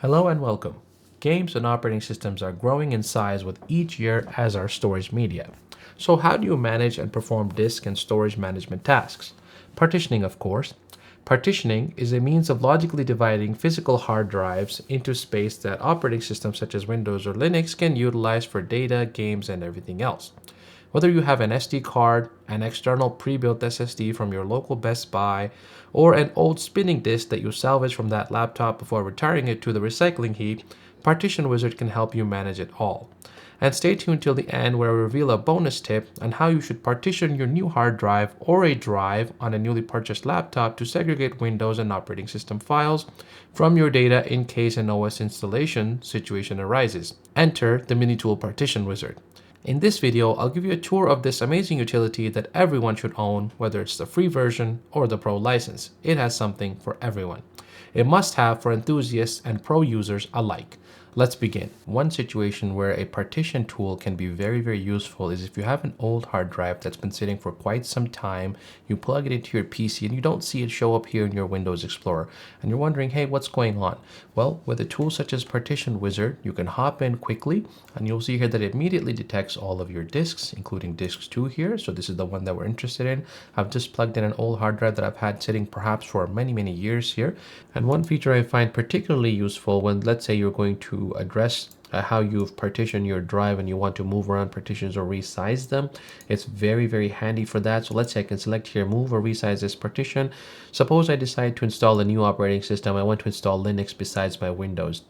Hello and welcome. Games and operating systems are growing in size with each year as are storage media. So how do you manage and perform disk and storage management tasks? Partitioning, of course. Partitioning is a means of logically dividing physical hard drives into space that operating systems such as Windows or Linux can utilize for data, games, and everything else. Whether you have an SD card, an external pre-built SSD from your local Best Buy, or an old spinning disk that you salvage from that laptop before retiring it to the recycling heap, Partition Wizard can help you manage it all. And stay tuned till the end where I reveal a bonus tip on how you should partition your new hard drive or a drive on a newly purchased laptop to segregate Windows and operating system files from your data in case an OS installation situation arises. Enter the minitool Partition Wizard. In this video, I'll give you a tour of this amazing utility that everyone should own, whether it's the free version or the pro license. It has something for everyone. A must-have for enthusiasts and pro users alike. Let's begin. One situation where a partition tool can be very useful is if you have an old hard drive that's been sitting for quite some time, you plug it into your PC and you don't see it show up here in your Windows Explorer, and you're wondering, hey, what's going on? Well, with a tool such as Partition Wizard, you can hop in quickly and you'll see here that it immediately detects all of your disks, including disks 2 here. So this is the one that we're interested in. I've just plugged in an old hard drive that I've had sitting perhaps for many years here. And one feature I find particularly useful when, let's say, you're going to address how you've partitioned your drive and you want to move around partitions or resize them. It's very handy for that. So let's say I can select here, move or resize this partition. Suppose I decide to install a new operating system. I want to install Linux besides my Windows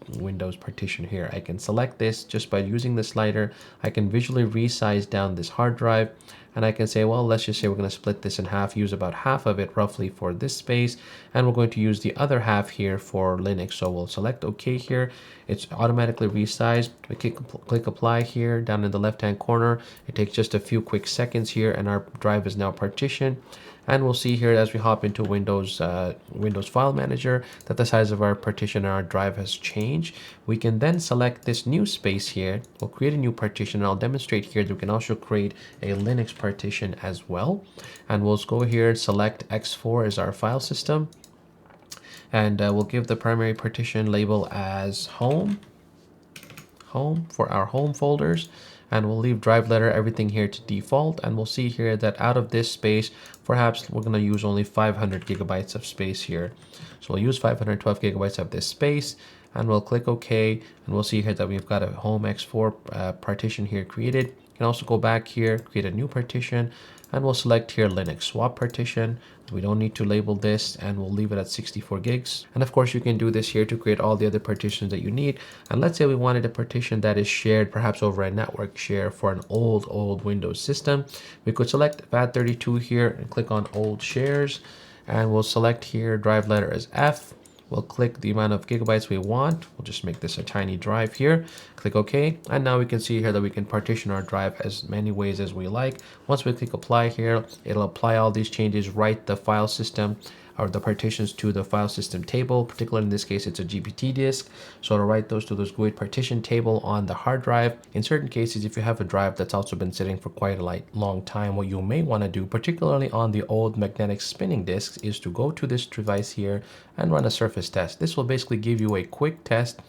partition here. I can select this just by using the slider. I can visually resize down this hard drive. And I can say, well, let's just say we're going to split this in half, use about half of it roughly for this space, and we're going to use the other half here for Linux. So we'll select OK here. It's automatically resized. We click apply here down in the left-hand corner. It takes just a few quick seconds here, and our drive is now partitioned. And we'll see here as we hop into Windows File Manager that the size of our partition and our drive has changed. We can then select this new space here. We'll create a new partition. And I'll demonstrate here that we can also create a Linux partition as well. And we'll go here and select X4 as our file system. And we'll give the primary partition label as home for our home folders. And we'll leave drive letter everything here to default, and we'll see here that out of this space perhaps we're going to use only 500 gigabytes of space here. So we'll use 512 gigabytes of this space, and we'll click OK, and we'll see here that we've got a home X4 partition here created. You can also go back here, create a new partition, and we'll select here Linux swap partition. We don't need to label this, and we'll leave it at 64 gigs. And of course, you can do this here to create all the other partitions that you need. And let's say we wanted a partition that is shared perhaps over a network share for an old Windows system. We could select FAT32 here and click on old shares, and we'll select here drive letter as F. We'll click the amount of gigabytes we want. We'll just make this a tiny drive here. Click OK. And now we can see here that we can partition our drive as many ways as we like. Once we click apply here, it'll apply all these changes, write the file system or the partitions to the file system table. Particularly in this case, it's a GPT disk. So it'll write those to this GUID partition table on the hard drive. In certain cases, if you have a drive that's also been sitting for quite a long time, what you may want to do, particularly on the old magnetic spinning disks, is to go to this device here and run a surface test. This will basically give you a quick test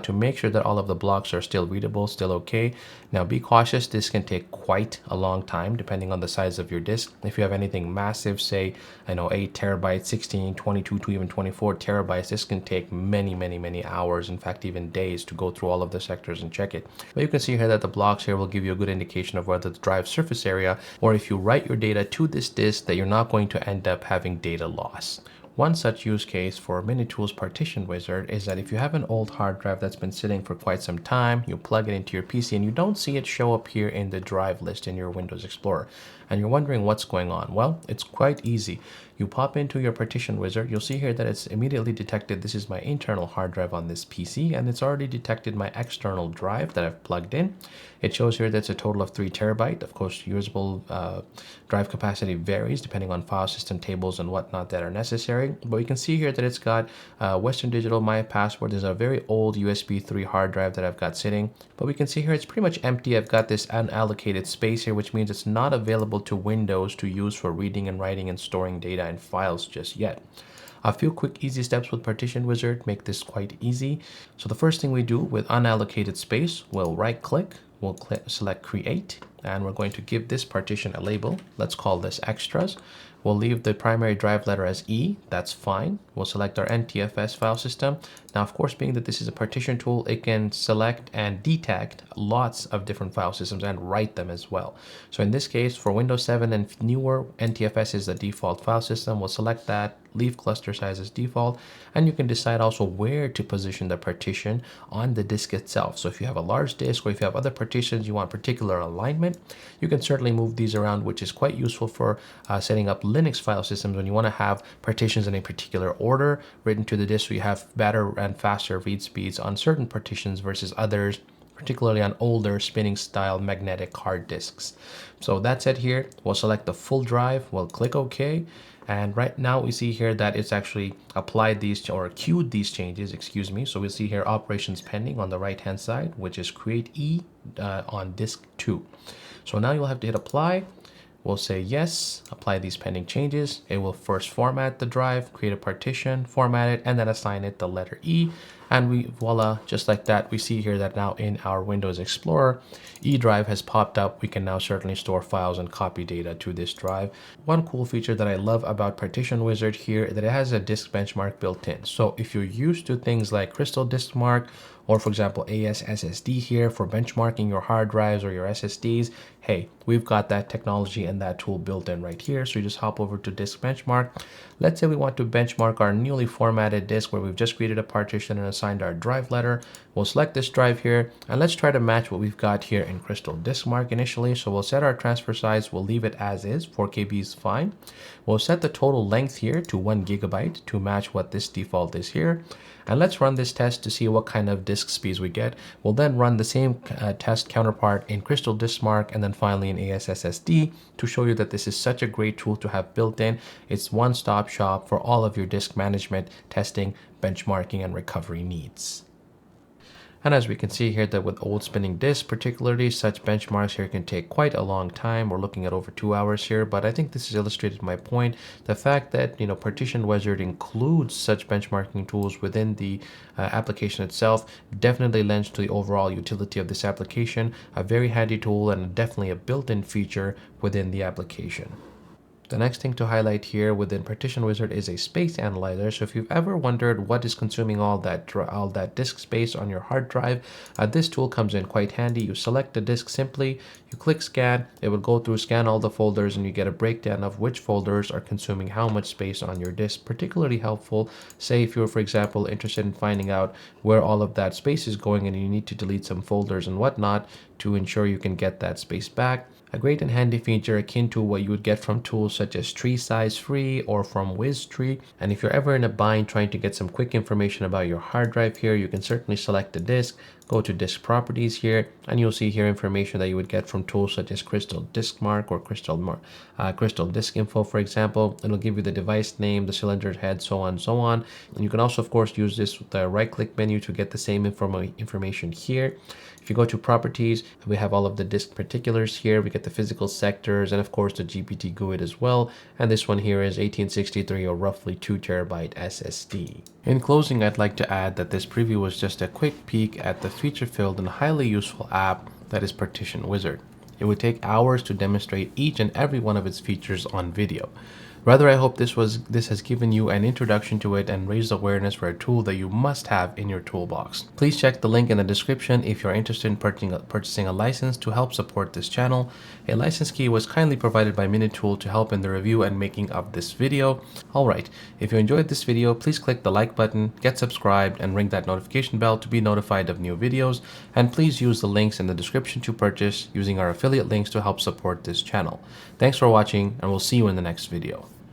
to make sure that all of the blocks are still readable, still okay. Now be cautious, this can take quite a long time depending on the size of your disk. If you have anything massive, say, 8 terabytes, 16, 22 to even 24 terabytes, this can take many hours, in fact even days, to go through all of the sectors and check it. But you can see here that the blocks here will give you a good indication of whether the drive surface area, or if you write your data to this disk, that you're not going to end up having data loss. One such use case for minitool's Partition Wizard is that if you have an old hard drive that's been sitting for quite some time, you plug it into your PC and you don't see it show up here in the drive list in your Windows Explorer, and you're wondering what's going on. Well, it's quite easy. You pop into your Partition Wizard, you'll see here that it's immediately detected this is my internal hard drive on this PC, and it's already detected my external drive that I've plugged in. It shows here that's a total of 3 terabyte. Of course, usable drive capacity varies depending on file system tables and whatnot that are necessary. But we can see here that it's got Western Digital My Password. There's a very old USB 3 hard drive that I've got sitting. But we can see here it's pretty much empty. I've got this unallocated space here, which means it's not available to Windows to use for reading and writing and storing data and files just yet. A few quick easy steps with Partition Wizard make this quite easy. So the first thing we do with unallocated space, we'll right click, we'll select create, and we're going to give this partition a label. Let's call this extras. We'll leave the primary drive letter as E, that's fine. We'll select our NTFS file system. Now, of course, being that this is a partition tool, it can select and detect lots of different file systems and write them as well. So in this case, for Windows 7 and newer, NTFS is the default file system. We'll select that, leave cluster size as default, and you can decide also where to position the partition on the disk itself. So if you have a large disk or if you have other partitions, you want particular alignment, you can certainly move these around, which is quite useful for setting up Linux file systems when you want to have partitions in a particular order written to the disk, so you have better and faster read speeds on certain partitions versus others, particularly on older spinning style magnetic hard disks. So that's it here. We'll select the full drive, we'll click OK. And right now we see here that it's actually applied these or queued these changes, excuse me. So we'll see here operations pending on the right hand side, which is create E on disk 2. So now you'll have to hit apply. We'll say yes, apply these pending changes. It will first format the drive, create a partition, format it, and then assign it the letter E. And voila, just like that, we see here that now in our Windows Explorer, E drive has popped up. We can now certainly store files and copy data to this drive. One cool feature that I love about Partition Wizard here is that it has a disk benchmark built in. So if you're used to things like Crystal Disk Mark, or for example, ASUS SSD here for benchmarking your hard drives or your SSDs, hey, we've got that technology and that tool built in right here. So you just hop over to Disk Benchmark. Let's say we want to benchmark our newly formatted disk where we've just created a partition and assigned our drive letter. We'll select this drive here, and let's try to match what we've got here in Crystal Disk Mark initially. So we'll set our transfer size. We'll leave it as is. 4 KB is fine. We'll set the total length here to 1 GB to match what this default is here. And let's run this test to see what kind of disk speeds we get. We'll then run the same test counterpart in Crystal Disk Mark and then finally in ASUS SSD to show you that this is such a great tool to have built in. It's one-stop shop for all of your disk management, testing, benchmarking, and recovery needs. And as we can see here that with old spinning disks, particularly such benchmarks here can take quite a long time. We're looking at over 2 hours here, but I think this has illustrated my point. The fact that, Partition Wizard includes such benchmarking tools within the application itself definitely lends to the overall utility of this application. A very handy tool and definitely a built-in feature within the application. The next thing to highlight here within Partition Wizard is a space analyzer. So if you've ever wondered what is consuming all that disk space on your hard drive, this tool comes in quite handy. You select the disk simply, you click scan, it will go through, scan all the folders, and you get a breakdown of which folders are consuming how much space on your disk. Particularly helpful, say if you're, for example, interested in finding out where all of that space is going and you need to delete some folders and whatnot to ensure you can get that space back. A great and handy feature akin to what you would get from tools such as Tree Size Free or from WizTree. And if you're ever in a bind trying to get some quick information about your hard drive here, you can certainly select the disk, go to disk properties here, and you'll see here information that you would get from tools such as Crystal Disk Mark or Crystal Disk Info, for example. It'll give you the device name, the cylinder head, so on and so on. And you can also, of course, use this with the right-click menu to get the same information here. If you go to properties, we have all of the disk particulars here. We get the physical sectors and of course the GPT GUID as well. And this one here is 1863 or roughly 2 terabyte SSD. In closing, I'd like to add that this preview was just a quick peek at the feature-filled and highly useful app that is Partition Wizard. It would take hours to demonstrate each and every one of its features on video. Rather, I hope this has given you an introduction to it and raised awareness for a tool that you must have in your toolbox. Please check the link in the description if you're interested in purchasing a license to help support this channel. A license key was kindly provided by minitool to help in the review and making of this video. Alright, if you enjoyed this video, please click the like button, get subscribed, and ring that notification bell to be notified of new videos. And please use the links in the description to purchase using our affiliate links to help support this channel. Thanks for watching, and we'll see you in the next video.